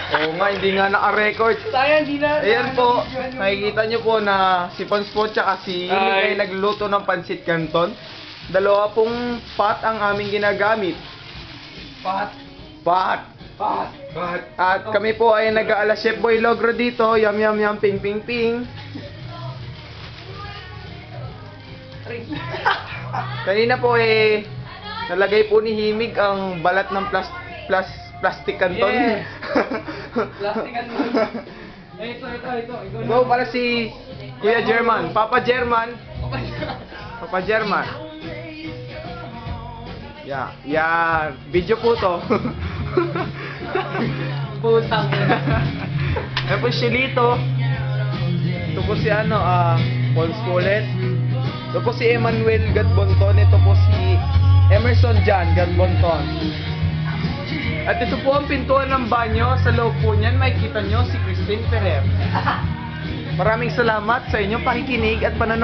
Oo nga, hindi nga naka-record. Sayang, di na. Ayan po, nakikita nyo po na si Pons po tsaka si Yumi ay nagluluto ng pansit canton. Dalawa pong pot ang aming ginagamit. Pat. Pot. Pat. At kami po ay nag-aala Chef Boy Logro dito. Yum yum yum, ping ping ping. Kanina po nalagay po ni Himig ang balat ng plastic canton. Yes. Plastic canton. Ito. Go para si Kuya German, Papa German. Papa German. Yeah, video po to. Putang. Ayan po si Lito. Ito po si Paul Smollett. Ito po si Emmanuel Gadbonton. Ito po si Emerson Jan Gadbonton. At ito po ang pintuan ng banyo. Sa loob po niyan, makikita nyo si Christine Ferrer. Maraming salamat sa inyong pakikinig at panonood.